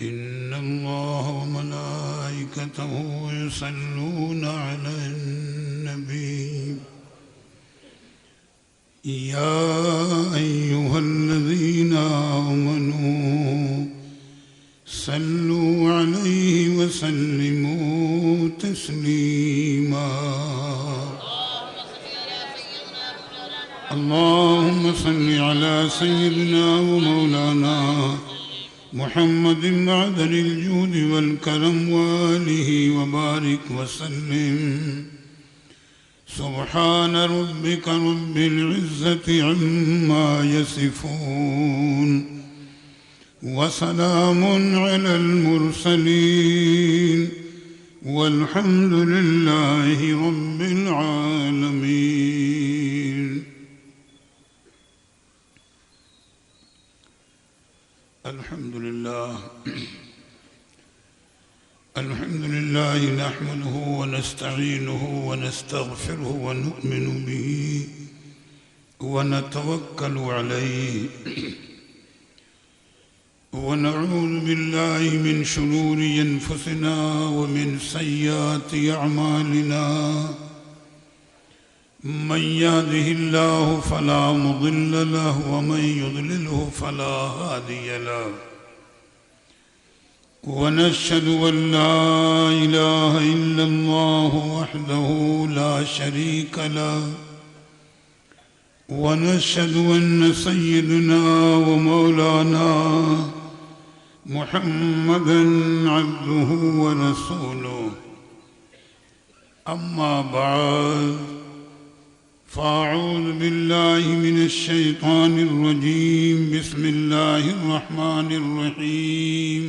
إن الله وملائكته يصلون على النبي يا أيها الذين آمنوا صلوا عليه وسلموا تسليما اللهم صل على سيدنا ومولانا محمد معدن الجود والكرم وآله وبارك وسلم سبحان ربك رب العزة عما يصفون وسلام على المرسلين والحمد لله رب العالمين. الحمد لله نحمده ونستعينه ونستغفره ونؤمن به ونتوكل عليه ونعوذ بالله من شرور أنفسنا ومن سيئات أعمالنا من يهده الله فلا مضل له ومن يضلله فلا هادي له ونشهد أن لا إله إلا الله وحده لا شريك له ونشهد أن سيدنا ومولانا محمدا عبده ورسوله. أما بعد فأعوذ بالله من الشيطان الرجيم بسم الله الرحمن الرحيم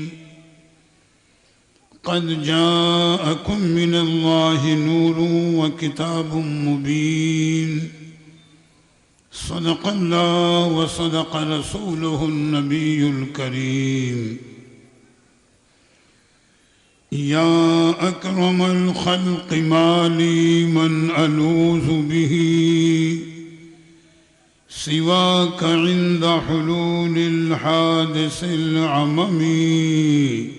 قد جاءكم من الله نور وكتاب مبين صدق الله وصدق رسوله النبي الكريم. يا أكرم الخلق ما لي من ألوذ به سواك عند حلول الحادث العممي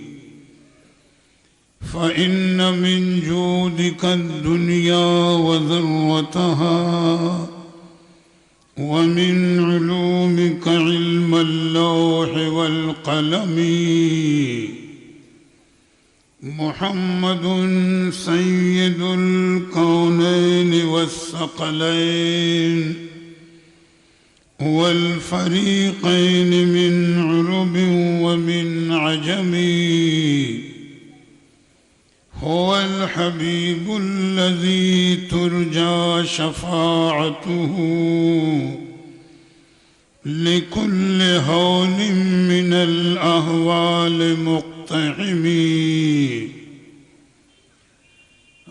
فإن من جودك الدنيا وذروتها ومن علومك علم اللوح والقلم. محمد سيد الكونين والثقلين والفريقين من عرب ومن عجم هو الحبيب الذي ترجى شفاعته لكل هول من الأهوال مقتحم.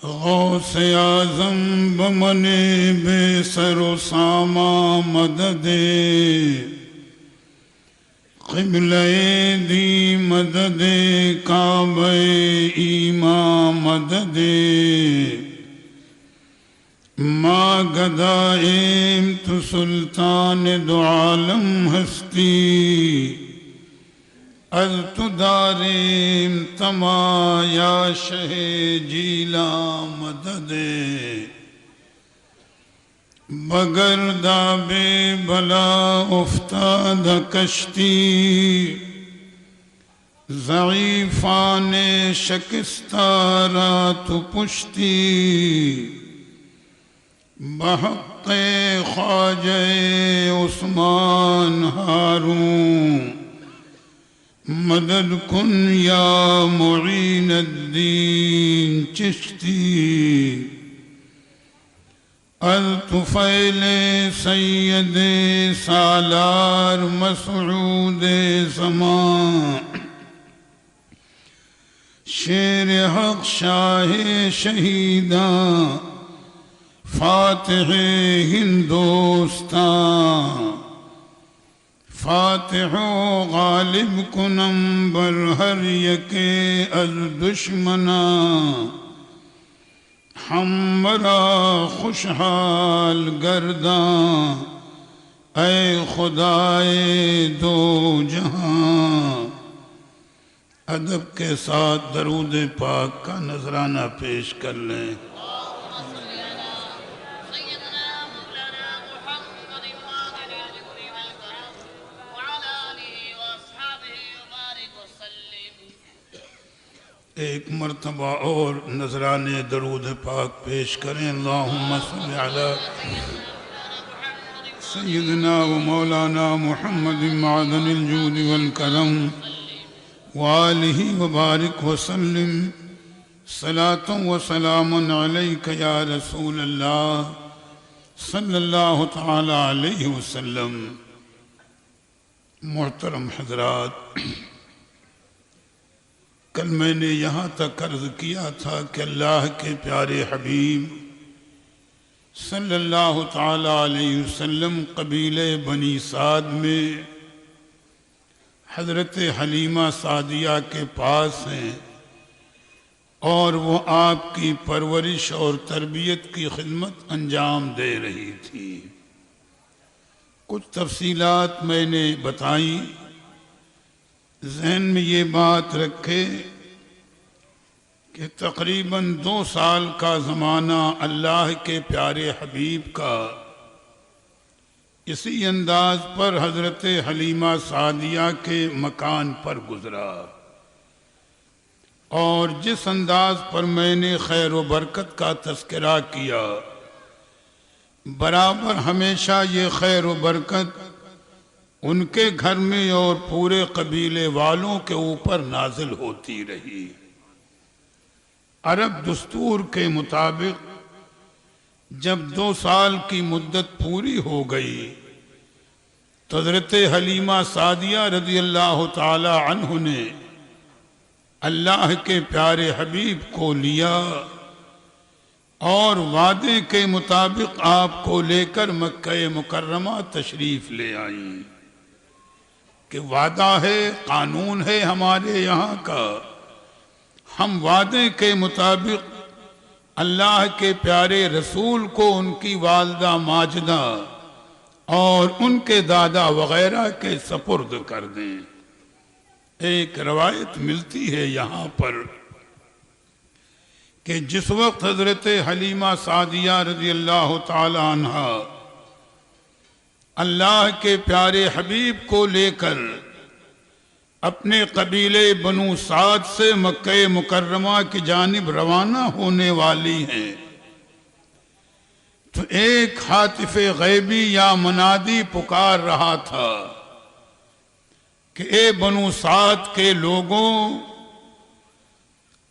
غوث اعظم بمن بے سر و ساما مدد قبلہ دی مدد کعبہ ایماں مدد ما گدائیم تو سلطان دو عالم ہستی از تو داریم تما یا شہ جیلا مدد بگردہ بے بلا افتاد کشتی ضعیفان شکستارا تو پشتی بحق خواجہ عثمان ہارون مدد کن یا معین الدین چشتی الطفیل سید سالار مسعود زمان شیر حق شاہ شہیداں فاتح ہندوستان فاتح و غالب کنم بر ہر یک از دشمناں ہمرا خوشحال گرداں اے خدائے دو جہاں ادب کے ساتھ درود پاک کا نذرانہ پیش کر لیں۔ ایک مرتبہ اور نذرانے درود پاک پیش کریں۔ اللہم صلی علی سیدنا و مولانا محمد معدن الجود والکرم وآلہ وبارک وسلم صلاة و سلام علیک یا رسول اللہ صلی اللہ تعالی علیہ وسلم۔ محترم حضرات، کل میں نے یہاں تک عرض کیا تھا کہ اللہ کے پیارے حبیب صلی اللہ تعالی علیہ وسلم قبیلے بنی سعد میں حضرت حلیمہ سعدیہ کے پاس ہیں اور وہ آپ کی پرورش اور تربیت کی خدمت انجام دے رہی تھی۔ کچھ تفصیلات میں نے بتائیں، ذہن میں یہ بات رکھے کہ تقریباً 2 سال کا زمانہ اللہ کے پیارے حبیب کا اسی انداز پر حضرت حلیمہ سعدیہ کے مکان پر گزرا، اور جس انداز پر میں نے خیر و برکت کا تذکرہ کیا، برابر ہمیشہ یہ خیر و برکت ان کے گھر میں اور پورے قبیلے والوں کے اوپر نازل ہوتی رہی۔ عرب دستور کے مطابق جب 2 سال کی مدت پوری ہو گئی تو حضرت حلیمہ سعدیہ رضی اللہ تعالی عنہ نے اللہ کے پیارے حبیب کو لیا اور وعدے کے مطابق آپ کو لے کر مکہ مکرمہ تشریف لے آئیں کہ وعدہ ہے، قانون ہے ہمارے یہاں کا، ہم وعدے کے مطابق اللہ کے پیارے رسول کو ان کی والدہ ماجدہ اور ان کے دادا وغیرہ کے سپرد کر دیں۔ ایک روایت ملتی ہے یہاں پر کہ جس وقت حضرت حلیمہ سعدیہ رضی اللہ تعالی عنہ اللہ کے پیارے حبیب کو لے کر اپنے قبیلے بنو سعد سے مکہ مکرمہ کی جانب روانہ ہونے والی ہیں تو ایک ہاتف غیبی یا منادی پکار رہا تھا کہ اے بنو سعد کے لوگوں،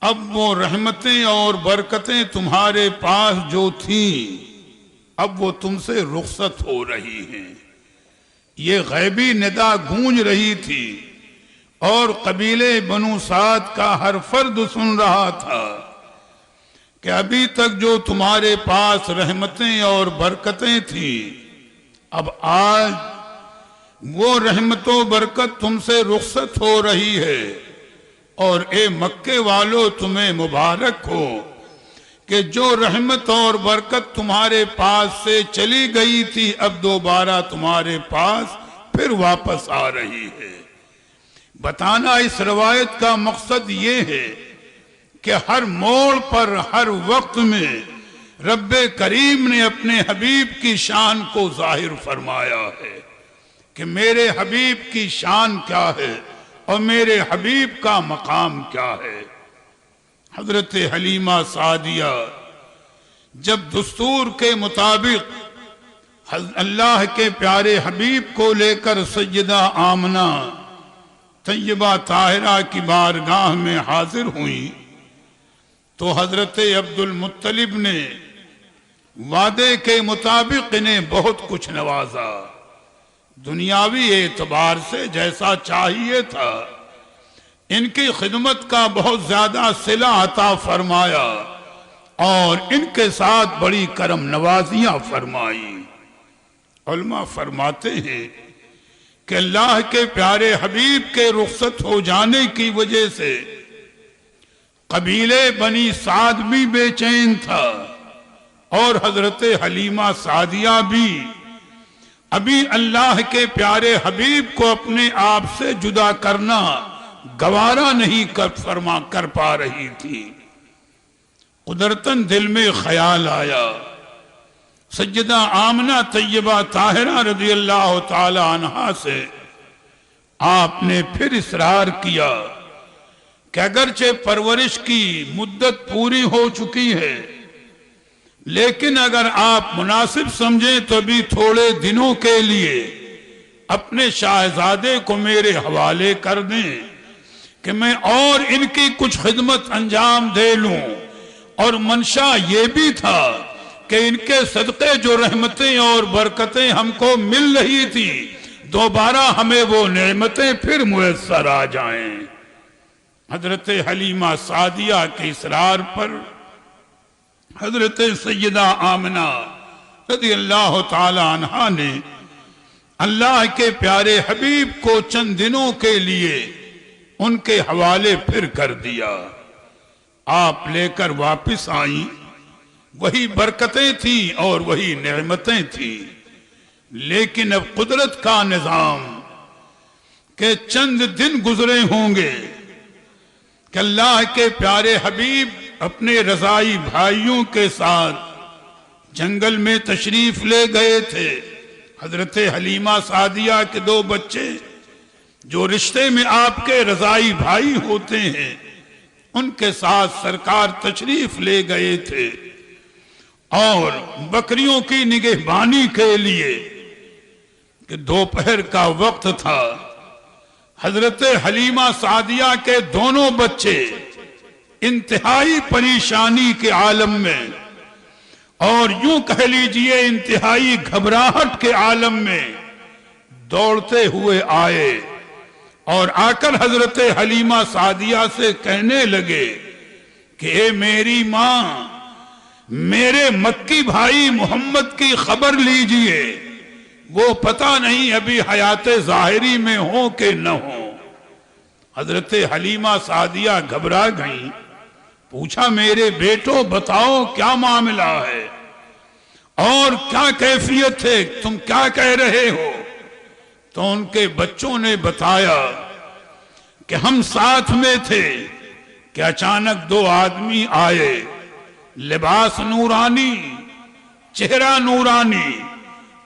اب وہ رحمتیں اور برکتیں تمہارے پاس جو تھیں اب وہ تم سے رخصت ہو رہی ہیں۔ یہ غیبی ندا گونج رہی تھی اور قبیلے بنو سعد کا ہر فرد سن رہا تھا کہ ابھی تک جو تمہارے پاس رحمتیں اور برکتیں تھیں اب آج وہ رحمت و برکت تم سے رخصت ہو رہی ہے، اور اے مکے والو تمہیں مبارک ہو کہ جو رحمت اور برکت تمہارے پاس سے چلی گئی تھی اب دوبارہ تمہارے پاس پھر واپس آ رہی ہے۔ بتانا اس روایت کا مقصد یہ ہے کہ ہر موڑ پر ہر وقت میں رب کریم نے اپنے حبیب کی شان کو ظاہر فرمایا ہے کہ میرے حبیب کی شان کیا ہے اور میرے حبیب کا مقام کیا ہے۔ حضرت حلیمہ سعدیہ جب دستور کے مطابق اللہ کے پیارے حبیب کو لے کر سیدہ آمنہ طیبہ طاہرہ کی بارگاہ میں حاضر ہوئیں تو حضرت عبد المطلب نے وعدے کے مطابق انہیں بہت کچھ نوازا، دنیاوی اعتبار سے جیسا چاہیے تھا، ان کی خدمت کا بہت زیادہ صلہ عطا فرمایا اور ان کے ساتھ بڑی کرم نوازیاں فرمائی۔ علماء فرماتے ہیں کہ اللہ کے پیارے حبیب کے رخصت ہو جانے کی وجہ سے قبیلے بنی سعد بھی بے چین تھا اور حضرت حلیمہ سعدیہ بھی ابھی اللہ کے پیارے حبیب کو اپنے آپ سے جدا کرنا گوارا نہیں کر پا رہی تھی۔ قدرتاً دل میں خیال آیا، سیدہ آمنہ طیبہ طاہرہ رضی اللہ تعالی عنہا سے آپ نے پھر اصرار کیا کہ اگرچہ پرورش کی مدت پوری ہو چکی ہے، لیکن اگر آپ مناسب سمجھیں تو بھی تھوڑے دنوں کے لیے اپنے شاہزادے کو میرے حوالے کر دیں کہ میں اور ان کی کچھ خدمت انجام دے لوں۔ اور منشا یہ بھی تھا کہ ان کے صدقے جو رحمتیں اور برکتیں ہم کو مل رہی تھی، دوبارہ ہمیں وہ نعمتیں پھر میسر آ جائیں۔ حضرت حلیمہ سعدیہ کے اصرار پر حضرت سیدہ آمنہ رضی اللہ تعالی عنہا نے اللہ کے پیارے حبیب کو چند دنوں کے لیے ان کے حوالے پھر کر دیا۔ آپ لے کر واپس آئیں، وہی برکتیں تھیں اور وہی نعمتیں تھیں، لیکن اب قدرت کا نظام کہ چند دن گزرے ہوں گے کہ اللہ کے پیارے حبیب اپنے رضائی بھائیوں کے ساتھ جنگل میں تشریف لے گئے تھے۔ حضرت حلیمہ سعدیہ کے 2 بچے جو رشتے میں آپ کے رضائی بھائی ہوتے ہیں، ان کے ساتھ سرکار تشریف لے گئے تھے، اور بکریوں کی نگہبانی کے لیے کہ دوپہر کا وقت تھا، حضرت حلیمہ سعدیہ کے دونوں بچے انتہائی پریشانی کے عالم میں اور یوں کہہ لیجئے انتہائی گھبراہٹ کے عالم میں دوڑتے ہوئے آئے اور آ کر حضرت حلیمہ سعدیہ سے کہنے لگے کہ اے میری ماں، میرے مکی بھائی محمد کی خبر لیجئے، وہ پتہ نہیں ابھی حیات ظاہری میں ہوں کہ نہ ہوں۔ حضرت حلیمہ سعدیہ گھبرا گئیں، پوچھا میرے بیٹو بتاؤ کیا معاملہ ہے اور کیا کیفیت ہے، تم کیا کہہ رہے ہو؟ تو ان کے بچوں نے بتایا کہ ہم ساتھ میں تھے کہ اچانک 2 آدمی آئے، لباس نورانی، چہرہ نورانی۔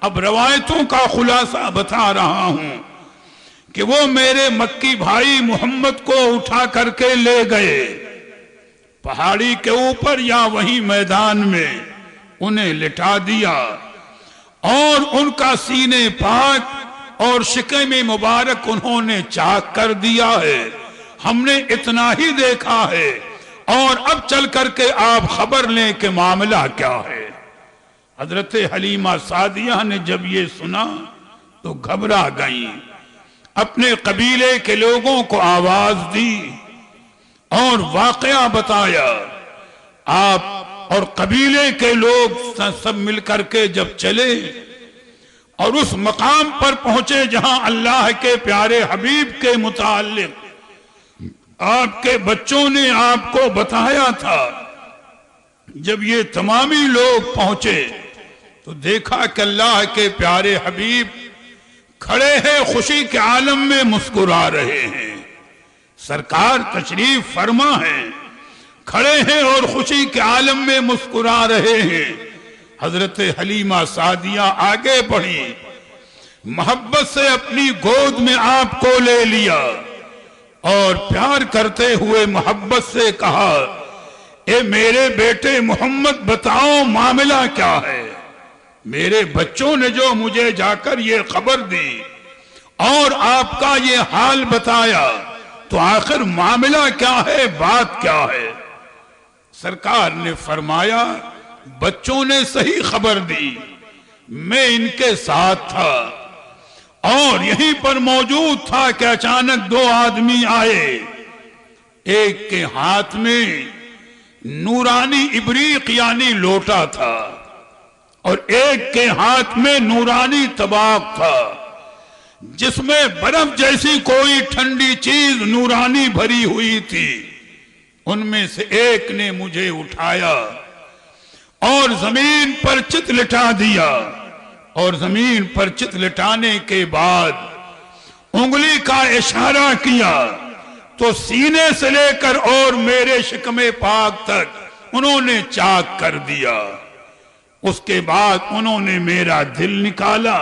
اب روایتوں کا خلاصہ بتا رہا ہوں کہ وہ میرے مکی بھائی محمد کو اٹھا کر کے لے گئے، پہاڑی کے اوپر یا وہیں میدان میں انہیں لٹا دیا، اور ان کا سینے پاک اور شکم مبارک انہوں نے چاک کر دیا ہے۔ ہم نے اتنا ہی دیکھا ہے، اور اب چل کر کے آپ خبر لیں کہ معاملہ کیا ہے۔ حضرت حلیمہ سعدیہ نے جب یہ سنا تو گھبرا گئیں، اپنے قبیلے کے لوگوں کو آواز دی اور واقعہ بتایا۔ آپ اور قبیلے کے لوگ سب مل کر کے جب چلے اور اس مقام پر پہنچے جہاں اللہ کے پیارے حبیب کے متعلق آپ کے بچوں نے آپ کو بتایا تھا، جب یہ تمامی لوگ پہنچے تو دیکھا کہ اللہ کے پیارے حبیب کھڑے ہیں، خوشی کے عالم میں مسکرا رہے ہیں، سرکار تشریف فرما ہے، کھڑے ہیں اور خوشی کے عالم میں مسکرا رہے ہیں۔ حضرت حلیمہ سعدیہ آگے بڑھی، محبت سے اپنی گود میں آپ کو لے لیا اور پیار کرتے ہوئے محبت سے کہا، اے میرے بیٹے محمد بتاؤ معاملہ کیا ہے؟ میرے بچوں نے جو مجھے جا کر یہ خبر دی اور آپ کا یہ حال بتایا، تو آخر معاملہ کیا ہے، بات کیا ہے؟ سرکار نے فرمایا بچوں نے صحیح خبر دی، میں ان کے ساتھ تھا اور یہیں پر موجود تھا کہ اچانک 2 آدمی آئے، ایک کے ہاتھ میں نورانی ابریق یعنی لوٹا تھا اور ایک کے ہاتھ میں نورانی طباق تھا جس میں برف جیسی کوئی ٹھنڈی چیز نورانی بھری ہوئی تھی۔ ان میں سے ایک نے مجھے اٹھایا اور زمین پر چت لٹا دیا، اور زمین پر چت لٹانے کے بعد انگلی کا اشارہ کیا تو سینے سے لے کر اور میرے شکم پاک تک انہوں نے چاک کر دیا. اس کے بعد انہوں نے میرا دل نکالا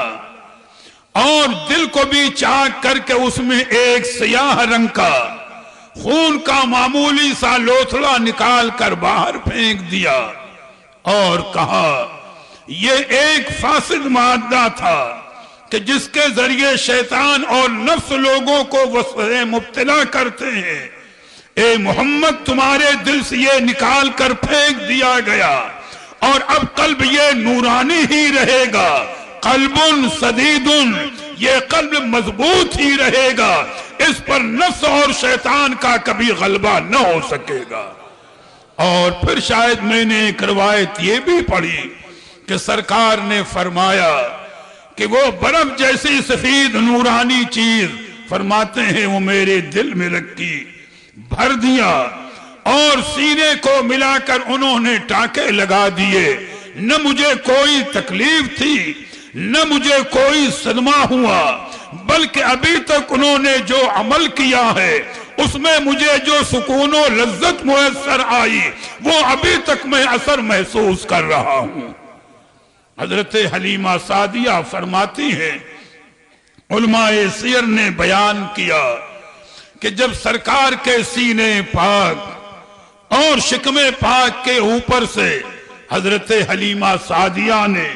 اور دل کو بھی چاک کر کے اس میں ایک سیاہ رنگ کا خون کا معمولی سا لوتھڑا نکال کر باہر پھینک دیا اور کہا یہ ایک فاسد مادہ تھا کہ جس کے ذریعے شیطان اور نفس لوگوں کو وسوسے مبتلا کرتے ہیں. اے محمد تمہارے دل سے یہ نکال کر پھینک دیا گیا اور اب قلب یہ نورانی ہی رہے گا. قلب سدید، یہ قلب مضبوط ہی رہے گا، اس پر نفس اور شیطان کا کبھی غلبہ نہ ہو سکے گا. اور پھر شاید میں نے ایک روایت یہ بھی پڑھی کہ سرکار نے فرمایا کہ وہ برف جیسی سفید نورانی چیز فرماتے ہیں وہ میرے دل میں رکھی، بھر دیا اور سینے کو ملا کر انہوں نے ٹانکے لگا دیے. نہ مجھے کوئی تکلیف تھی نہ مجھے کوئی صدمہ ہوا، بلکہ ابھی تک انہوں نے جو عمل کیا ہے اس میں مجھے جو سکون و لذت میسر آئی وہ ابھی تک میں اثر محسوس کر رہا ہوں. حضرت حلیمہ سعدیہ فرماتی ہیں علماء سیر نے بیان کیا کہ جب سرکار کے سینے پاک اور شکم پاک کے اوپر سے حضرت حلیمہ سعدیہ نے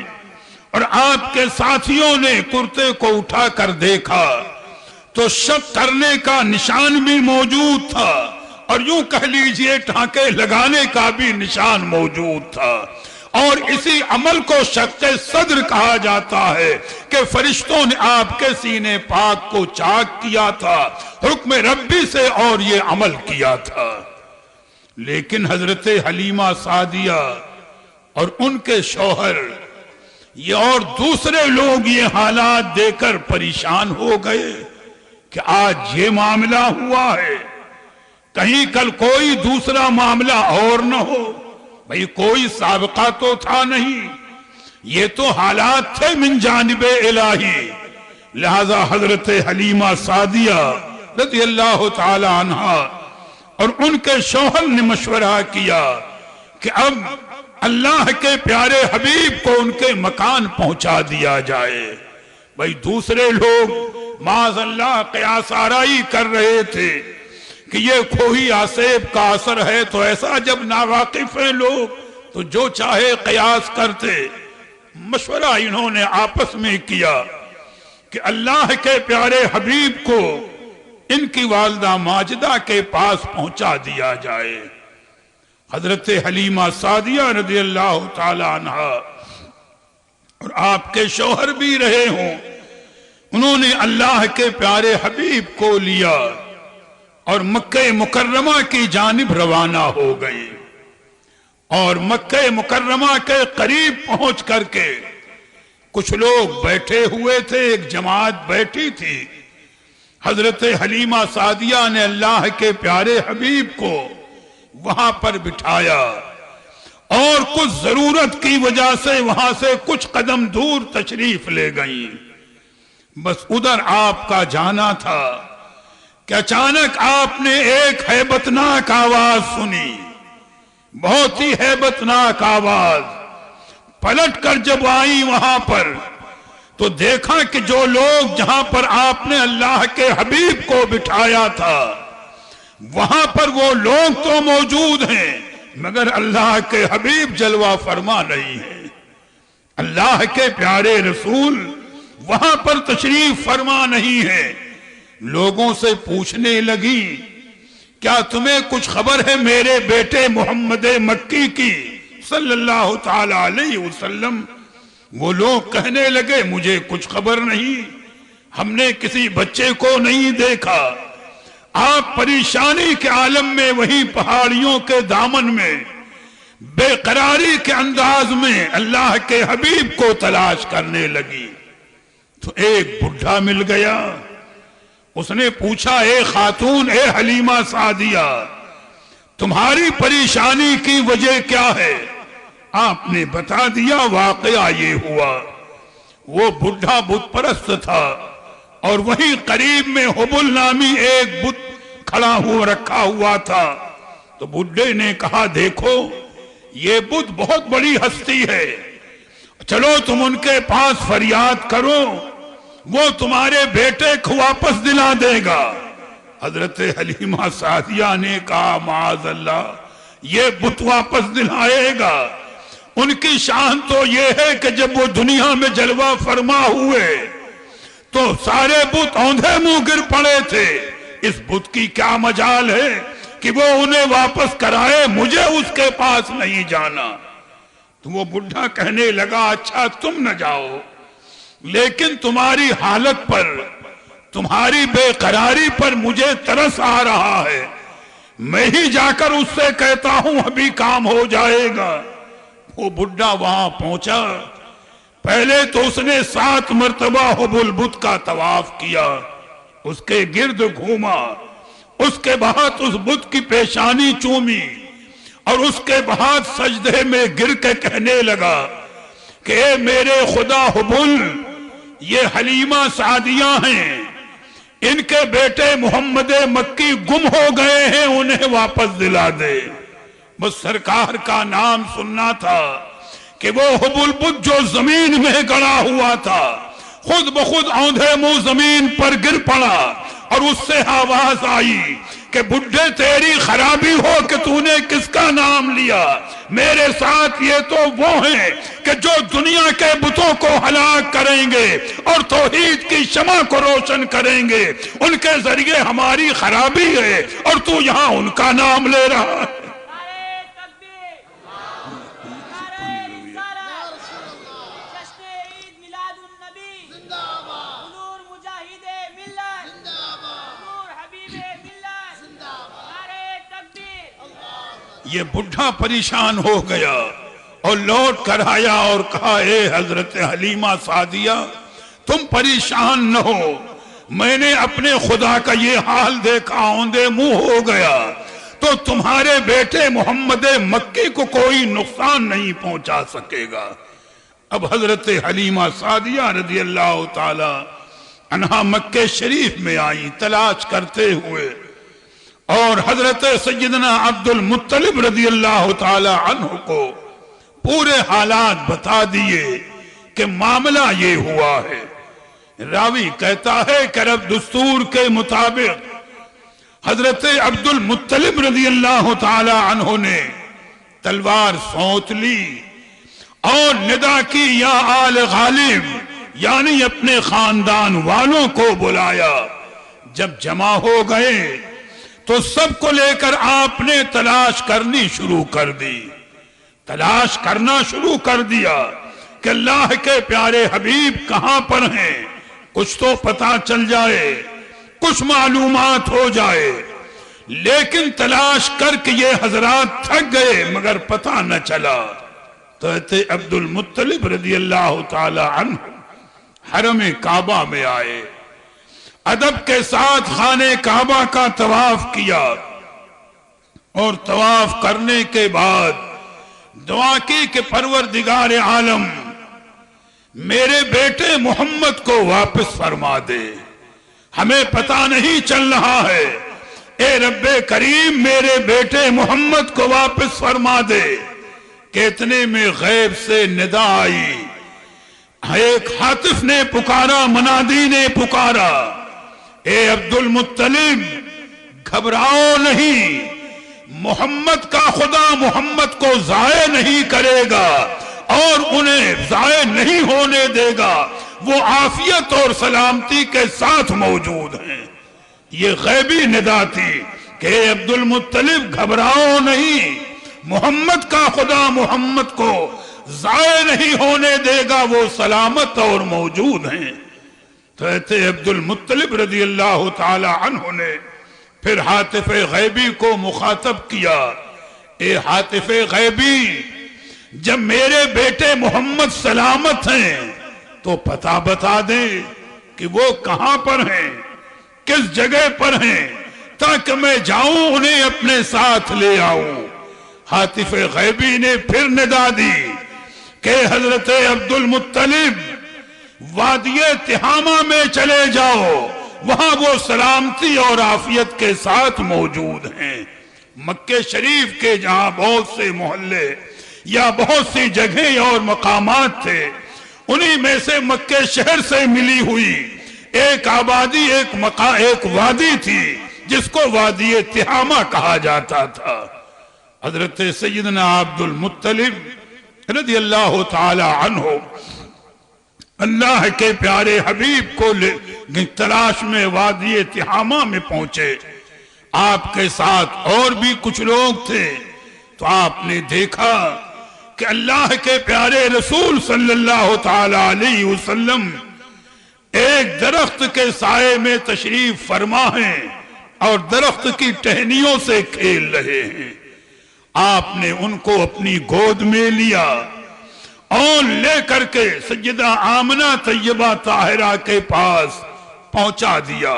اور آپ کے ساتھیوں نے کرتے کو اٹھا کر دیکھا تو شک کرنے کا نشان بھی موجود تھا اور یوں کہہ لیجئے ٹھانکے لگانے کا بھی نشان موجود تھا. اور اسی عمل کو شق صدر کہا جاتا ہے کہ فرشتوں نے آپ کے سینے پاک کو چاک کیا تھا حکم ربی سے اور یہ عمل کیا تھا. لیکن حضرت حلیمہ سعدیہ اور ان کے شوہر یہ اور دوسرے لوگ یہ حالات دے کر پریشان ہو گئے کہ آج یہ معاملہ ہوا ہے، کہیں کل کوئی دوسرا معاملہ اور نہ ہو. بھئی کوئی سابقہ تو تھا نہیں، یہ تو حالات تھے من جانب الہی. لہذا حضرت حلیمہ سعدیہ رضی اللہ تعالی عنہا اور ان کے شوہر نے مشورہ کیا کہ اب اللہ کے پیارے حبیب کو ان کے مکان پہنچا دیا جائے. بھئی دوسرے لوگ معاذ اللہ قیاس آرائی کر رہے تھے کہ یہ کھوئی آسیب کا اثر ہے، تو ایسا جب ناواقف ہیں لوگ تو جو چاہے قیاس کرتے. مشورہ انہوں نے آپس میں کیا کہ اللہ کے پیارے حبیب کو ان کی والدہ ماجدہ کے پاس پہنچا دیا جائے. حضرت حلیمہ سعدیہ رضی اللہ تعالی عنہا اور آپ کے شوہر بھی رہے ہوں، انہوں نے اللہ کے پیارے حبیب کو لیا اور مکہ مکرمہ کی جانب روانہ ہو گئی. اور مکہ مکرمہ کے قریب پہنچ کر کے کچھ لوگ بیٹھے ہوئے تھے، ایک جماعت بیٹھی تھی. حضرت حلیمہ سعدیہ نے اللہ کے پیارے حبیب کو وہاں پر بٹھایا اور کچھ ضرورت کی وجہ سے وہاں سے کچھ قدم دور تشریف لے گئیں. بس ادھر آپ کا جانا تھا کہ اچانک آپ نے ایک ہیبتناک آواز سنی، بہت ہی ہیبتناک آواز. پلٹ کر جب آئی وہاں پر تو دیکھا کہ جو لوگ جہاں پر آپ نے اللہ کے حبیب کو بٹھایا تھا وہاں پر وہ لوگ تو موجود ہیں مگر اللہ کے حبیب جلوہ فرما نہیں ہیں. اللہ کے پیارے رسول وہاں پر تشریف فرما نہیں ہے. لوگوں سے پوچھنے لگی کیا تمہیں کچھ خبر ہے میرے بیٹے محمد مکی کی صلی اللہ تعالی علیہ وسلم؟ وہ لوگ کہنے لگے مجھے کچھ خبر نہیں، ہم نے کسی بچے کو نہیں دیکھا. آپ پریشانی کے عالم میں وہی پہاڑیوں کے دامن میں بے قراری کے انداز میں اللہ کے حبیب کو تلاش کرنے لگی. تو ایک بڈھا مل گیا، اس نے پوچھا اے خاتون، اے حلیمہ سعدیہ، تمہاری پریشانی کی وجہ کیا ہے؟ آپ نے بتا دیا واقعہ یہ ہوا. وہ بڈھا بت پرست تھا اور وہیں قریب میں حبل نامی ایک بت کھڑا ہوا رکھا ہوا تھا۔ تو بڈھے نے کہا دیکھو یہ بت بہت بڑی ہستی ہے، چلو تم ان کے پاس فریاد کرو، وہ تمہارے بیٹے کو واپس دلا دے گا۔ حضرت حلیمہ سعدیہ نے کہا معاذ اللہ، یہ بت واپس دلائے گا؟ ان کی شان تو یہ ہے کہ جب وہ دنیا میں جلوہ فرما ہوئے تو سارے بت اوندھے منہ گر پڑے تھے، اس بت کی کیا مجال ہے کہ وہ انہیں واپس کرائے، مجھے اس کے پاس نہیں جانا۔ تو وہ بڈھا کہنے لگا اچھا تم نہ جاؤ، لیکن تمہاری حالت پر، تمہاری بے قراری پر مجھے ترس آ رہا ہے، میں ہی جا کر اس سے کہتا ہوں ابھی کام ہو جائے گا۔ وہ بڈھا وہاں پہنچا، پہلے تو اس نے 7 مرتبہ حبل بت کا طواف کیا، اس کے گرد گھوما، اس کے بعد اس بت کی پیشانی چومی، اور اس کے بعد سجدے میں گر کے کہنے لگا کہ اے میرے خدا حبل، یہ حلیمہ سعدیہ ہیں، ان کے بیٹے محمد مکی گم ہو گئے ہیں، انہیں واپس دلا دے۔ بس سرکار کا نام سننا تھا کہ وہ حبل بت جو زمین میں گڑا ہوا تھا خود بخود اوندھے منہ زمین پر گر پڑا، اور اس سے آواز آئی کہ بڈھے تیری خرابی ہو کہ تو نے کس کا نام لیا؟ میرے ساتھ یہ تو وہ ہیں کہ جو دنیا کے بتوں کو ہلاک کریں گے اور توحید کی شمع کو روشن کریں گے، ان کے ذریعے ہماری خرابی ہے، اور تو یہاں ان کا نام لے رہا ہے۔ یہ بڈھا پریشان ہو گیا اور لوٹ کر آیا اور کہا اے حضرت حلیمہ سعدیہ تم پریشان نہ ہو، میں نے اپنے خدا کا یہ حال دیکھا، اوندے منہ ہو گیا تو تمہارے بیٹے محمد مکی کو کوئی نقصان نہیں پہنچا سکے گا۔ اب حضرت حلیمہ سعدیہ رضی اللہ تعالی عنہا مکہ شریف میں آئی تلاش کرتے ہوئے، اور حضرت سیدنا عبد المطلب رضی اللہ تعالی عنہ کو پورے حالات بتا دیے کہ معاملہ یہ ہوا ہے۔ راوی کہتا ہے کہ رب دستور کے مطابق حضرت عبد المطلب رضی اللہ تعالی عنہ نے تلوار سونت لی اور ندا کی یا آل غالب، یعنی اپنے خاندان والوں کو بلایا۔ جب جمع ہو گئے تو سب کو لے کر آپ نے تلاش کرنی شروع کر دی، تلاش کرنا شروع کر دیا کہ اللہ کے پیارے حبیب کہاں پر ہیں، کچھ تو پتہ چل جائے، کچھ معلومات ہو جائے۔ لیکن تلاش کر کے یہ حضرات تھک گئے مگر پتہ نہ چلا۔ تو عبد المطلب رضی اللہ تعالی عنہ حرم کعبہ میں آئے، ادب کے ساتھ خانہ کعبہ کا طواف کیا، اور طواف کرنے کے بعد دعا کی کہ پروردگار عالم میرے بیٹے محمد کو واپس فرما دے، ہمیں پتہ نہیں چل رہا ہے، اے رب کریم میرے بیٹے محمد کو واپس فرما دے۔ کہ اتنے میں غیب سے ندا آئی، ایک ہاتف نے پکارا، منادی نے پکارا، اے عبد المطلب گھبراؤ نہیں، محمد کا خدا محمد کو ضائع نہیں کرے گا اور انہیں ضائع نہیں ہونے دے گا، وہ عافیت اور سلامتی کے ساتھ موجود ہیں۔ یہ غیبی ندا تھی کہ اے عبد المطلب گھبراؤ نہیں، محمد کا خدا محمد کو ضائع نہیں ہونے دے گا، وہ سلامت اور موجود ہیں۔ تو عبد المطلب رضی اللہ تعالی عنہ نے پھر ہاتف غیبی کو مخاطب کیا، اے ہاتف غیبی جب میرے بیٹے محمد سلامت ہیں تو پتہ بتا دیں کہ وہ کہاں پر ہیں، کس جگہ پر ہیں، تاکہ میں جاؤں انہیں اپنے ساتھ لے آؤں۔ ہاتف غیبی نے پھر ندا دی کہ حضرت عبد المطلب وادی تہامہ میں چلے جاؤ، وہاں وہ سلامتی اور عافیت کے ساتھ موجود ہیں۔ مکہ شریف کے جہاں بہت سے محلے یا بہت سی جگہیں اور مقامات تھے، انہی میں سے مکہ شہر سے ملی ہوئی ایک آبادی، ایک وادی تھی جس کو وادی تہامہ کہا جاتا تھا۔ حضرت سیدنا عبد المطلب رضی اللہ تعالی عنہ اللہ کے پیارے حبیب کو تلاش میں وادی تہامہ میں پہنچے۔ آپ کے ساتھ اور بھی کچھ لوگ تھے، تو آپ نے دیکھا کہ اللہ کے پیارے رسول صلی اللہ تعالی علیہ وسلم ایک درخت کے سائے میں تشریف فرما ہیں اور درخت کی ٹہنیوں سے کھیل رہے ہیں۔ آپ نے ان کو اپنی گود میں لیا اور لے کر کے سیدہ آمنہ طیبہ طاہرہ کے پاس پہنچا دیا۔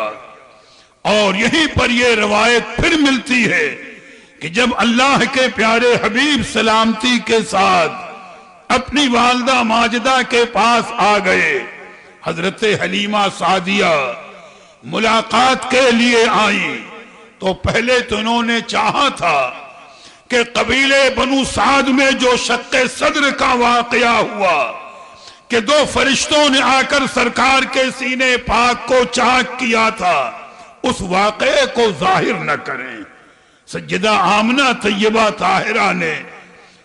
اور یہیں پر یہ روایت پھر ملتی ہے کہ جب اللہ کے پیارے حبیب سلامتی کے ساتھ اپنی والدہ ماجدہ کے پاس آ گئے، حضرت حلیمہ سعدیہ ملاقات کے لیے آئیں، تو پہلے تو انہوں نے چاہا تھا کہ قبیلے بنو سعد میں جو شق صدر کا واقعہ ہوا کہ دو فرشتوں نے آ کر سرکار کے سینے پاک کو چاک کیا تھا، اس واقعے کو ظاہر نہ کریں۔ سیدہ آمنہ طیبہ طاہرہ نے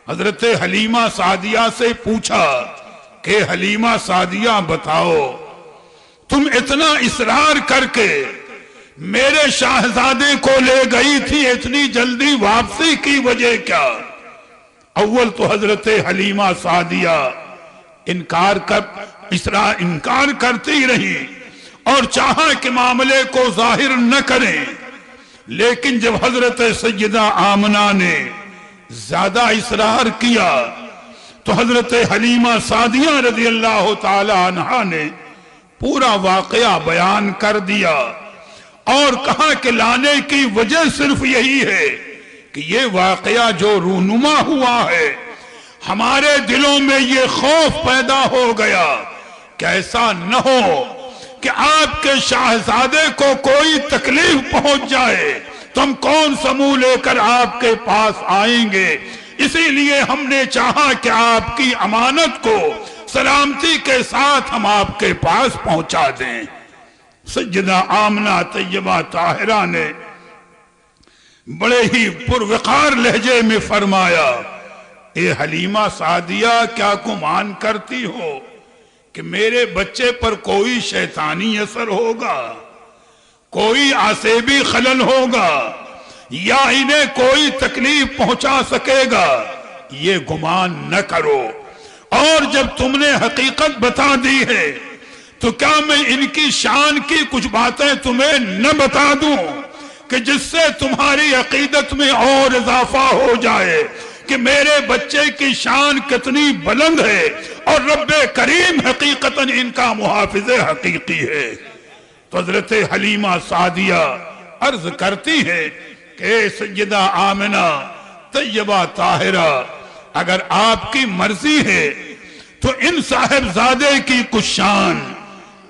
حضرت حلیمہ سعدیہ سے پوچھا کہ حلیمہ سعدیہ بتاؤ، تم اتنا اصرار کر کے میرے شاہزادے کو لے گئی تھی، اتنی جلدی واپسی کی وجہ کیا؟ اول تو حضرت حلیمہ سعدیہ انکار کرتی رہی اور چاہا کہ معاملے کو ظاہر نہ کریں، لیکن جب حضرت سیدہ آمنہ نے زیادہ اصرار کیا تو حضرت حلیمہ سعدیہ رضی اللہ تعالی عنہا نے پورا واقعہ بیان کر دیا اور کہا کہ لانے کی وجہ صرف یہی ہے کہ یہ واقعہ جو رونما ہوا ہے، ہمارے دلوں میں یہ خوف پیدا ہو گیا کہ ایسا نہ ہو کہ آپ کے شاہزادے کو کوئی تکلیف پہنچ جائے تو ہم کون سا منہ لے کر آپ کے پاس آئیں گے۔ اسی لیے ہم نے چاہا کہ آپ کی امانت کو سلامتی کے ساتھ ہم آپ کے پاس پہنچا دیں۔ سیدہ آمنہ طیبہ طاہرہ نے بڑے ہی پروقار لہجے میں فرمایا، اے حلیمہ سعدیہ، کیا گمان کرتی ہو کہ میرے بچے پر کوئی شیطانی اثر ہوگا، کوئی عصبی خلل ہوگا یا انہیں کوئی تکلیف پہنچا سکے گا؟ یہ گمان نہ کرو۔ اور جب تم نے حقیقت بتا دی ہے تو کیا میں ان کی شان کی کچھ باتیں تمہیں نہ بتا دوں کہ جس سے تمہاری عقیدت میں اور اضافہ ہو جائے کہ میرے بچے کی شان کتنی بلند ہے اور رب کریم حقیقتاً ان کا محافظ حقیقی ہے۔ تو حضرت حلیمہ سعدیہ عرض کرتی ہے کہ سیدہ آمنہ طیبہ طاہرہ، اگر آپ کی مرضی ہے تو ان صاحبزادے کی کچھ شان،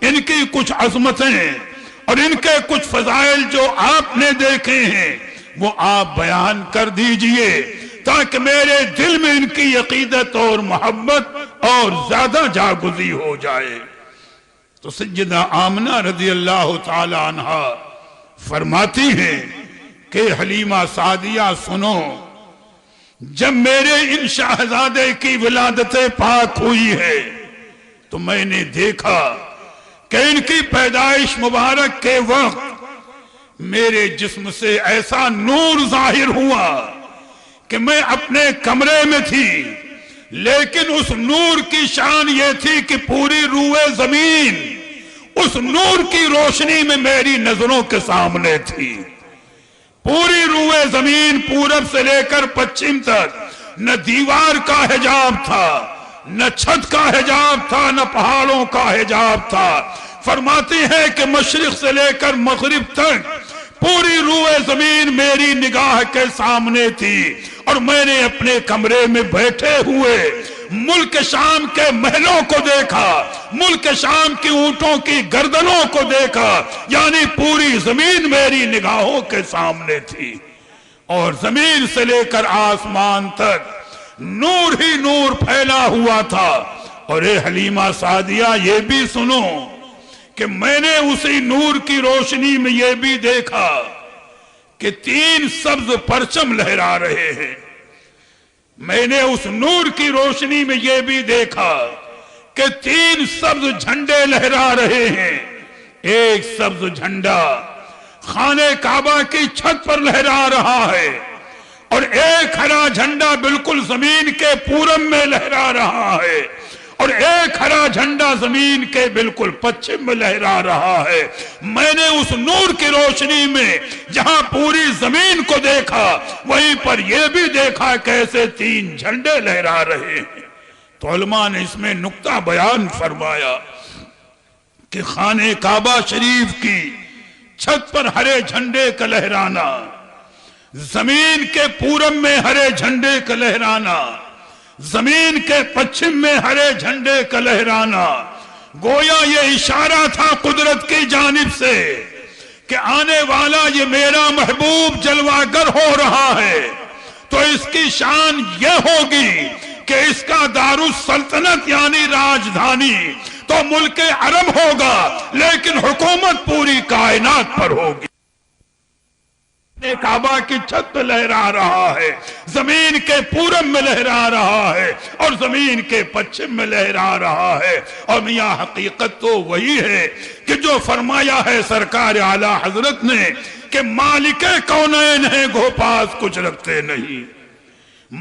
ان کی کچھ عظمتیں اور ان کے کچھ فضائل جو آپ نے دیکھے ہیں وہ آپ بیان کر دیجئے تاکہ میرے دل میں ان کی عقیدت اور محبت اور زیادہ جاگزی ہو جائے۔ تو سیدہ آمنہ رضی اللہ تعالی عنہا فرماتی ہیں کہ حلیمہ سعدیہ سنو، جب میرے ان شاہزادے کی ولادت پاک ہوئی ہے تو میں نے دیکھا کہ ان کی پیدائش مبارک کے وقت میرے جسم سے ایسا نور ظاہر ہوا کہ میں اپنے کمرے میں تھی، لیکن اس نور کی شان یہ تھی کہ پوری روئے زمین اس نور کی روشنی میں میری نظروں کے سامنے تھی۔ پوری روئے زمین پورب سے لے کر پچھم تک نہ دیوار کا حجاب تھا، نہ چھت کا حجاب تھا، نہ پہاڑوں کا حجاب تھا۔ فرماتی ہے کہ مشرق سے لے کر مغرب تک پوری روئے زمین میری نگاہ کے سامنے تھی، اور میں نے اپنے کمرے میں بیٹھے ہوئے ملک شام کے محلوں کو دیکھا، ملک شام کی اونٹوں کی گردنوں کو دیکھا، یعنی پوری زمین میری نگاہوں کے سامنے تھی، اور زمین سے لے کر آسمان تک نور ہی نور پھیلا ہوا تھا۔ اور اے حلیمہ سعدیہ یہ بھی سنو کہ میں نے اسی نور کی روشنی میں یہ بھی دیکھا کہ 3 سبز پرچم لہرا رہے ہیں۔ میں نے اس نور کی روشنی میں یہ بھی دیکھا کہ 3 سبز جھنڈے لہرا رہے ہیں۔ ایک سبز جھنڈا خانہ کعبہ کی چھت پر لہرا رہا ہے، اور ایک ہرا جھنڈا بالکل زمین کے پورب میں لہرا رہا ہے، اور ایک ہرا جھنڈا زمین کے بالکل پچھم میں لہرا رہا ہے۔ میں نے اس نور کی روشنی میں جہاں پوری زمین کو دیکھا، وہیں پر یہ بھی دیکھا کیسے 3 جھنڈے لہرا رہے ہیں۔ تو علماء نے اس میں نقطہ بیان فرمایا کہ خانہ کعبہ شریف کی چھت پر ہرے جھنڈے کا لہرانا، زمین کے پورب میں ہرے جھنڈے کا لہرانا، زمین کے پچھم میں ہرے جھنڈے کا لہرانا، گویا یہ اشارہ تھا قدرت کی جانب سے کہ آنے والا یہ میرا محبوب جلوہ گر ہو رہا ہے، تو اس کی شان یہ ہوگی کہ اس کا دارالسلطنت یعنی راجدھانی تو ملک عرب ہوگا، لیکن حکومت پوری کائنات پر ہوگی۔ کعبہ کی چھت پہ لہرا رہا ہے، زمین کے پورب میں لہرا رہا ہے، اور زمین کے پچھم میں لہرا رہا ہے۔ اور میاں حقیقت تو وہی ہے کہ جو فرمایا ہے سرکار اعلیٰ حضرت نے کہ مالک کونین ہیں گو پاس کچھ رکھتے نہیں،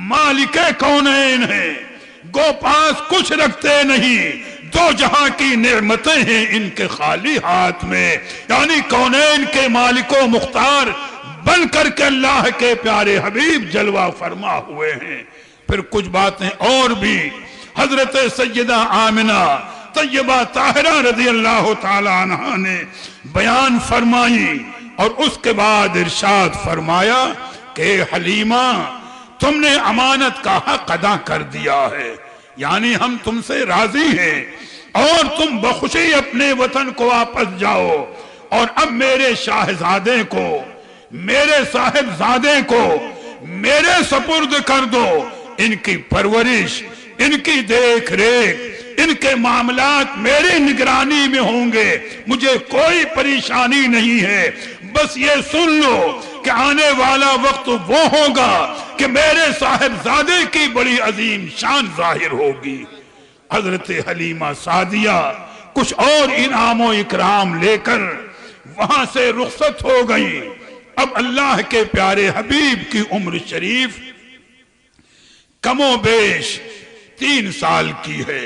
مالک کونین ہیں گو پاس کچھ رکھتے نہیں، 2 جہاں کی نعمتیں ہیں ان کے خالی ہاتھ میں، یعنی کونین کے مالک و مختار بن کر کے اللہ کے پیارے حبیب جلوہ فرما ہوئے ہیں۔ پھر کچھ باتیں اور بھی حضرت سیدہ آمنہ طیبہ طاہرہ رضی اللہ تعالی عنہ نے بیان فرمائی، اور اس کے بعد ارشاد فرمایا کہ حلیمہ تم نے امانت کا حق ادا کر دیا ہے، یعنی ہم تم سے راضی ہیں، اور تم بخوشی اپنے وطن کو واپس جاؤ، اور اب میرے شاہزادے کو، میرے صاحبزادے کو میرے سپرد کر دو، ان کی پرورش، ان کی دیکھ ریکھ، ان کے معاملات میری نگرانی میں ہوں گے، مجھے کوئی پریشانی نہیں ہے۔ بس یہ سن لو کہ آنے والا وقت وہ ہوگا کہ میرے صاحبزادے کی بڑی عظیم شان ظاہر ہوگی۔ حضرت حلیمہ سعدیہ کچھ اور انعام و اکرام لے کر وہاں سے رخصت ہو گئی۔ اب اللہ کے پیارے حبیب کی عمر شریف کم و بیش 3 سال کی ہے۔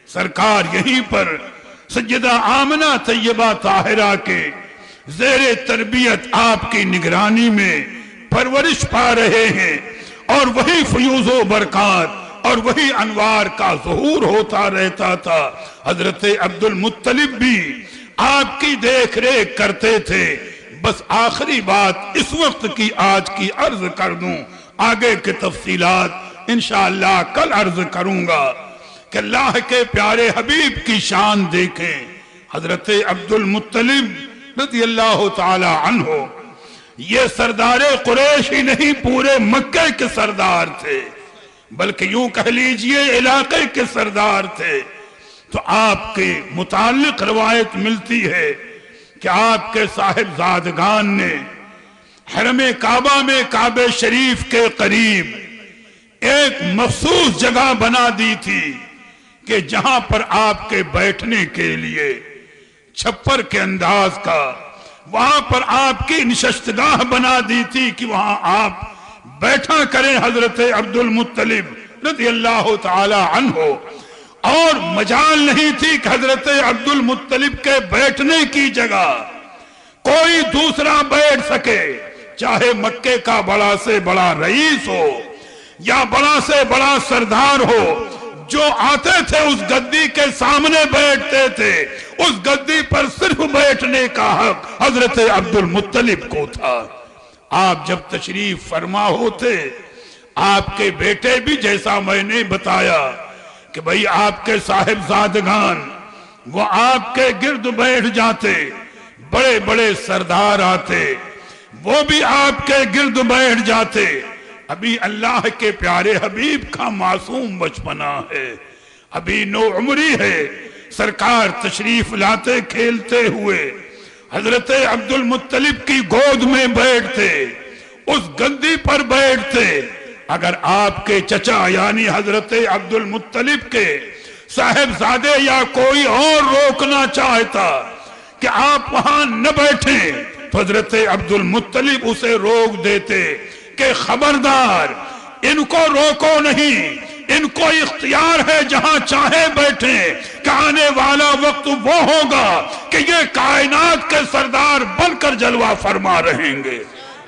سرکار یہیں پر سیدہ آمنہ طیبہ طاہرہ کے زیر تربیت آپ کی نگرانی میں پرورش پا رہے ہیں، اور وہی فیوز و برکات اور وہی انوار کا ظہور ہوتا رہتا تھا۔ حضرت عبد المطلب بھی آپ کی دیکھ ریکھ کرتے تھے۔ بس آخری بات اس وقت کی آج کی عرض کر دوں، آگے کی تفصیلات انشاءاللہ کل عرض کروں گا کہ اللہ کے پیارے حبیب کی شان دیکھیں۔ حضرت عبد المطلب رضی اللہ تعالی عنہ یہ سردار قریش ہی نہیں، پورے مکے کے سردار تھے، بلکہ یوں کہہ لیجئے علاقے کے سردار تھے۔ تو آپ کے متعلق روایت ملتی ہے کہ آپ کے صاحبزادگان نے حرم کعبہ میں کعبہ شریف کے قریب ایک مخصوص جگہ بنا دی تھی کہ جہاں پر آپ کے بیٹھنے کے لیے چھپر کے انداز کا، وہاں پر آپ کی نشستگاہ بنا دی تھی کہ وہاں آپ بیٹھا کریں حضرت عبد المطلب رضی اللہ تعالی عنہ۔ اور مجال نہیں تھی کہ حضرت عبد المطلب کے بیٹھنے کی جگہ کوئی دوسرا بیٹھ سکے، چاہے مکے کا بڑا سے بڑا رئیس ہو یا بڑا سے بڑا سردار ہو، جو آتے تھے اس گدی کے سامنے بیٹھتے تھے، اس گدی پر صرف بیٹھنے کا حق حضرت عبد المطلب کو تھا۔ آپ جب تشریف فرما ہوتے، آپ کے بیٹے بھی جیسا میں نے بتایا کہ بھئی آپ کے صاحبزادگان وہ آپ کے گرد بیٹھ جاتے، بڑے بڑے سردار آتے وہ بھی آپ کے گرد بیٹھ جاتے۔ ابھی اللہ کے پیارے حبیب کا معصوم بچپنا ہے، ابھی نو عمری ہے، سرکار تشریف لاتے کھیلتے ہوئے حضرت عبد المطلب کی گود میں بیٹھتے، اس گدی پر بیٹھتے۔ اگر آپ کے چچا یعنی حضرت عبد المطلب کے صاحبزادے یا کوئی اور روکنا چاہتا کہ آپ وہاں نہ بیٹھیں تو حضرت عبد المطلب اسے روک دیتے کہ خبردار، ان کو روکو نہیں، ان کو اختیار ہے جہاں چاہے بیٹھیں، کہ آنے والا وقت وہ ہوگا کہ یہ کائنات کے سردار بن کر جلوہ فرما رہیں گے۔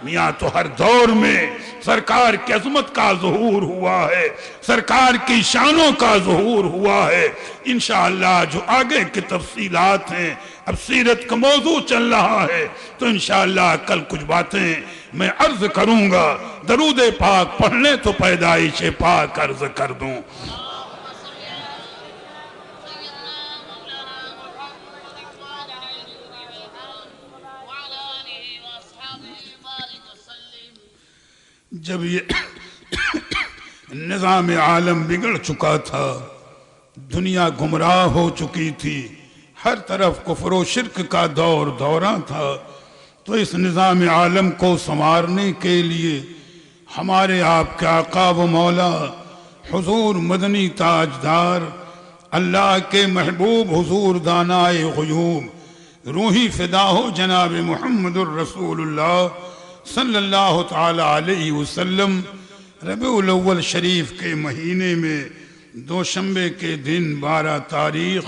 میاں تو ہر دور میں سرکار کی عظمت کا ظہور ہوا ہے، سرکار کی شانوں کا ظہور ہوا ہے۔ انشاءاللہ جو آگے کی تفصیلات ہیں، اب سیرت کا موضوع چل رہا ہے تو انشاءاللہ کل کچھ باتیں میں عرض کروں گا۔ درود پاک پڑھنے تو پیدائش پاک عرض کر دوں۔ جب یہ نظام عالم بگڑ چکا تھا، دنیا گمراہ ہو چکی تھی، ہر طرف کفر و شرک کا دورہ تھا، تو اس نظام عالم کو سنوارنے کے لیے ہمارے آپ کے آقا و مولا حضور مدنی تاجدار، اللہ کے محبوب حضور دانائے غیوب، روحی فدا ہو جناب محمد الرسول اللہ صلی اللہ تعالی علیہ وسلم، ربیع الاول شریف کے مہینے میں دوشنبے کے دن 12 تاریخ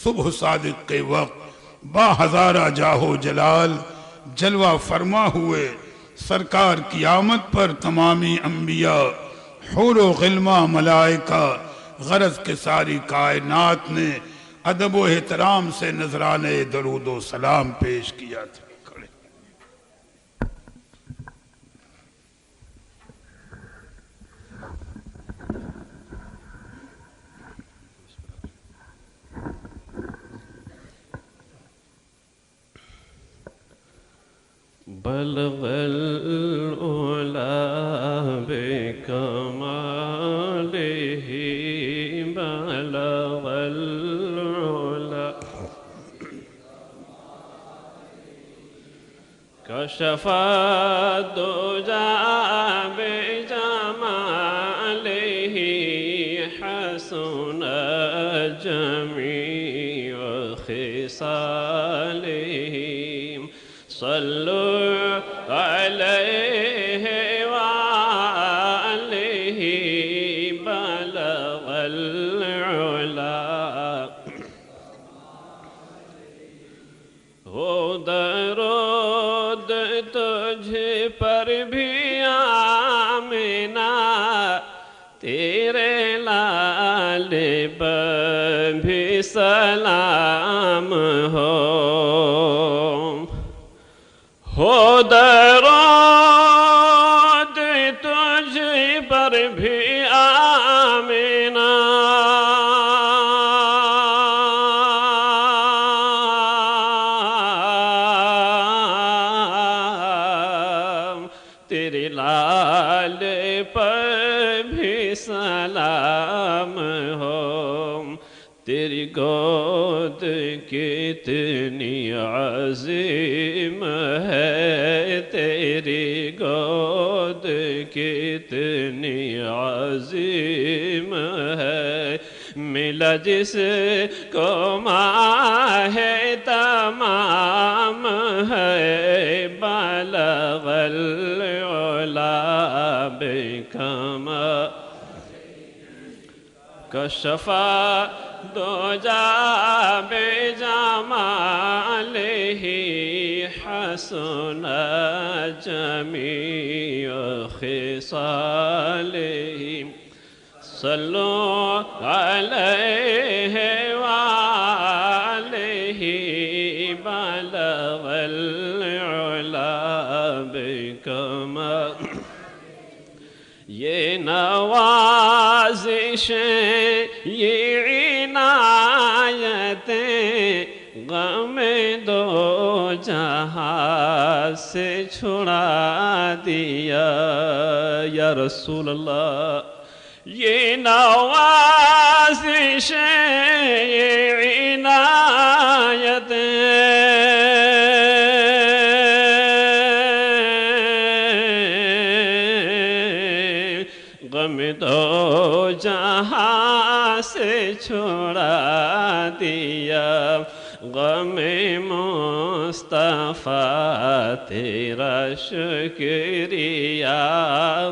صبح صادق کے وقت با ہزارہ جاہو جلال جلوہ فرما ہوئے سرکار کی آمد پر تمامی انبیاء، حور و غلمہ، ملائکہ، غرض کے ساری کائنات نے ادب و احترام سے نذرانے درود و سلام پیش کیا تھا۔ بلغ العلا بکمالہ، بلغ العلا کشف الدجی بجمالہ، حسن جمیع خصالہ، صلوا علیہ وآلہ، بلغ العلا۔ ہو درود تجھ پر بھی آمنہ، تیرے لال پر بھی سلام ہو درود تجھ پر بھی آمنہ، تیرے لال پر بھی سلام ہو، تیری گود کتنی عظیم ہے، تیری گود کتنی عظیم ہے، ملا جس کو ماہ تمام ہے، بلغ العلا بکمالہ، کشف الدجی بجمالہ، حسن جمیع خصالہ، صلوا علیہ وآلہ، بلغ العلا بکمالہ۔ یہ نوازشیں یہ عنایتیں غم دو جہاں سے چھڑا دیا یا رسول اللہ یہ نوازشیں یہ عنایتیں غم دو جہاں سے چھڑا دیا غم مصطفیٰ تیرا شکریہ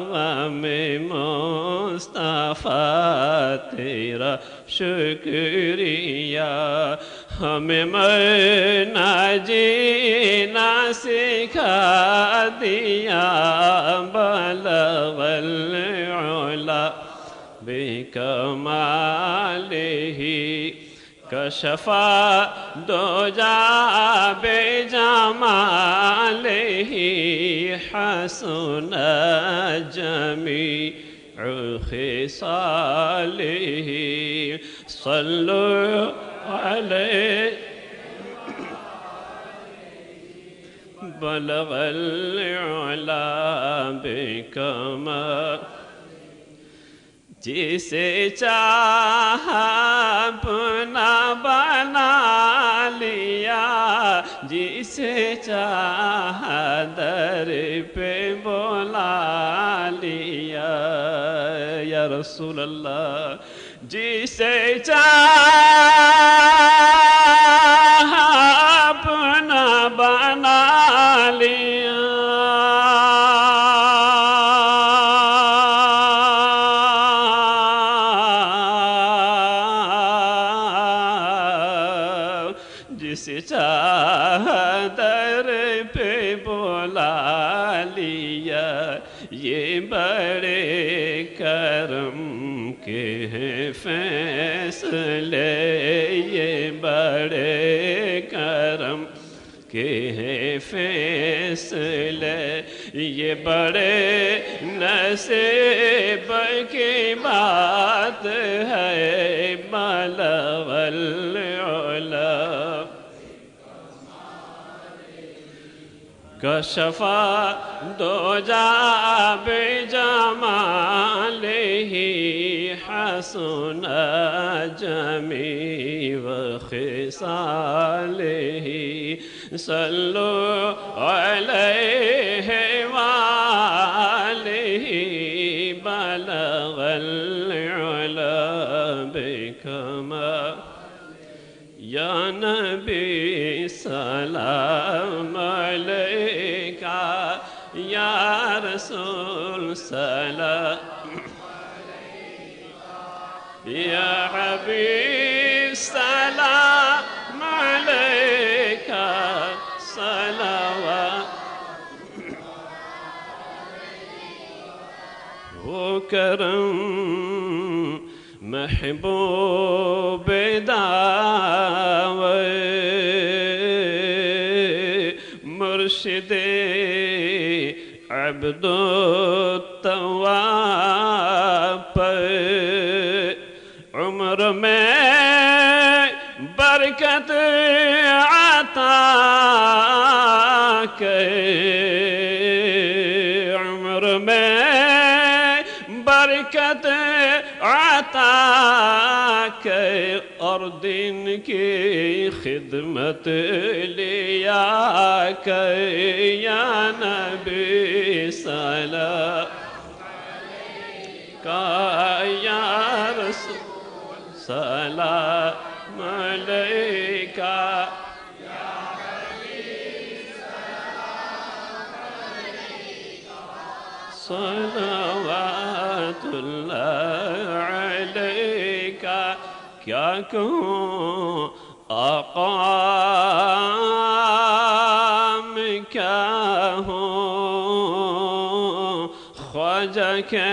غم مصطفیٰ تیرا شکریہ ہمیں مرنا جینا سکھا دیا بلغ العلا بکمالہ کشف الدجى بجماله حسن جميع خصاله صلوا عليه بلغ العلا بکمال جسے چاہا اپنا بنا لیا جسے چاہا در پہ بلا لیا یا رسول اللہ جسے چاہا اپنا بنا لیا جسے چاہا در پہ بلا لیا یہ بڑے کرم کے ہیں فیصلے یہ بڑے کرم کے ہیں فیصلے یہ بڑے نصیب کی بات ہے بلغ العلا کشف الدجى بجماله حسن جميع خصاله صلوا عليه وآله بلغ العلا بكمال یا نبی سلام علیکہ یا رسول سلام یا حبیب سلام علیکہ صلوات وہ کرم محبوب دعوت مرشد عبد التواب پر عمر میں برکت عطا کرے عمر میں برکت عطا کر اور دن کی خدمت لیا کر یا نبی سلام کا یا رسول سلام علیکہ صلوات اللہ علیکہ کیا کہوں آقا میں کیا ہوں خواجہ کے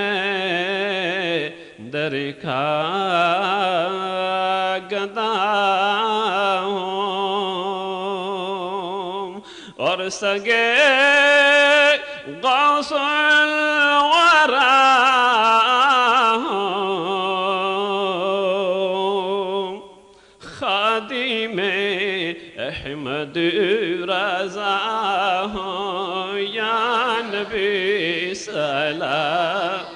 در کا گدا ہوں اور سگے غوث الورا خود رضا ہوں یا نبی سلام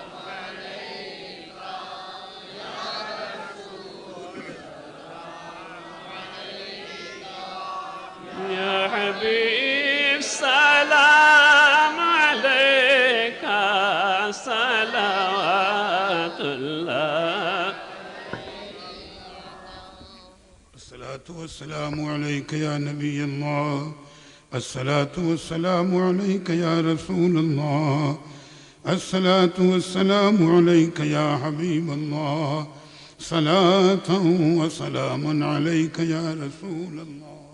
یا حبیب سلام علیکہ صلوات اللہ الصلاة والسلام عليك يا نبي الله الصلاة والسلام عليك يا رسول الله الصلاة والسلام عليك يا حبيب الله صلاة وسلام عليك يا رسول الله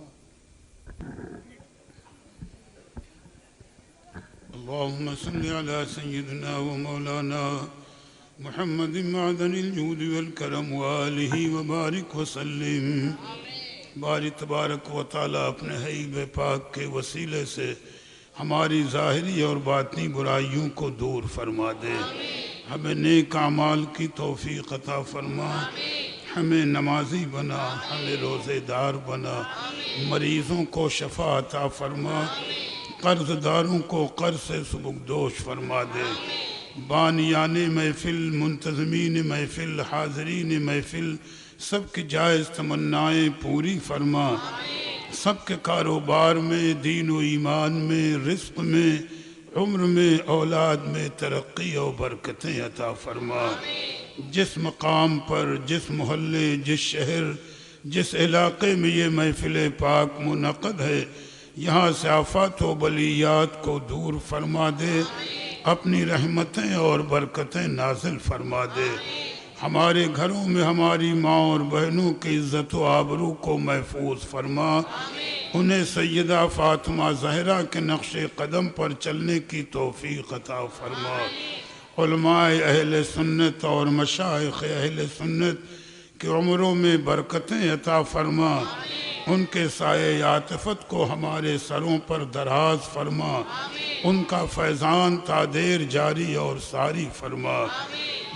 اللهم صل على سيدنا ومولانا محمد معدن الجود والکرم وآلہ وبارک وسلم باری تبارک و تعالیٰ اپنے حبیب پاک کے وسیلے سے ہماری ظاہری اور باطنی برائیوں کو دور فرما دے ہمیں نیک اعمال کی توفیق عطا فرما ہمیں نمازی بنا ہمیں روزے دار بنا مریضوں کو شفا عطا فرما قرض داروں کو قرض سے سبکدوش فرما دے بانیان محفل منتظمین محفل حاضرین محفل سب کی جائز تمنائیں پوری فرما سب کے کاروبار میں دین و ایمان میں رزق میں عمر میں اولاد میں ترقی و برکتیں عطا فرما جس مقام پر جس محلے جس شہر جس علاقے میں یہ محفل پاک منعقد ہے یہاں سے آفات و بلیات کو دور فرما دے اپنی رحمتیں اور برکتیں نازل فرما دے ہمارے گھروں میں ہماری ماں اور بہنوں کی عزت و آبرو کو محفوظ فرما انہیں سیدہ فاطمہ زہرا کے نقش قدم پر چلنے کی توفیق عطا فرما علماء اہل سنت اور مشائخ اہل سنت کی عمروں میں برکتیں عطا فرما ان کے سائے عاطفت کو ہمارے سروں پر دراز فرما ان کا فیضان تادیر جاری اور ساری فرما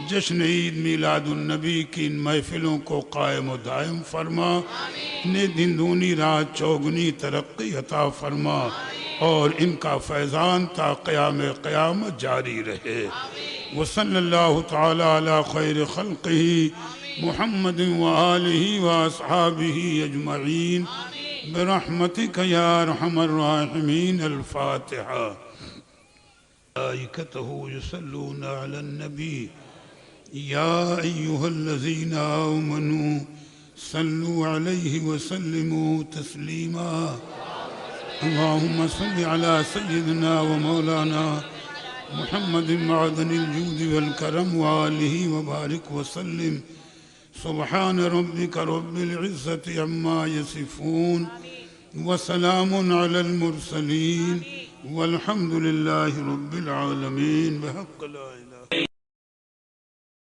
جشن عید میلاد النبی کی ان محفلوں کو قائم و دائم فرما انہیں دن دونی رات چوگنی ترقی عطا فرما اور ان کا فیضان تا قیام قیامت جاری رہے وصلی اللہ تعالی علی خیر خلقہ محمد وآلہ واصحابہ اجمعین برحمتک یا ارحم الراحمین الفاتحہ ملائکتہ یصلون علی النبی یا ایہا الذین آمنوا صلوا علیہ وسلموا تسلیما اللہم صل علی سیدنا ومولانا محمد معدن الجود والکرم وآلہ وبارک وسلم سبحان ربك رب العزة عما يصفون وسلام على المرسلين والحمد لله رب العالمين بحق لا إله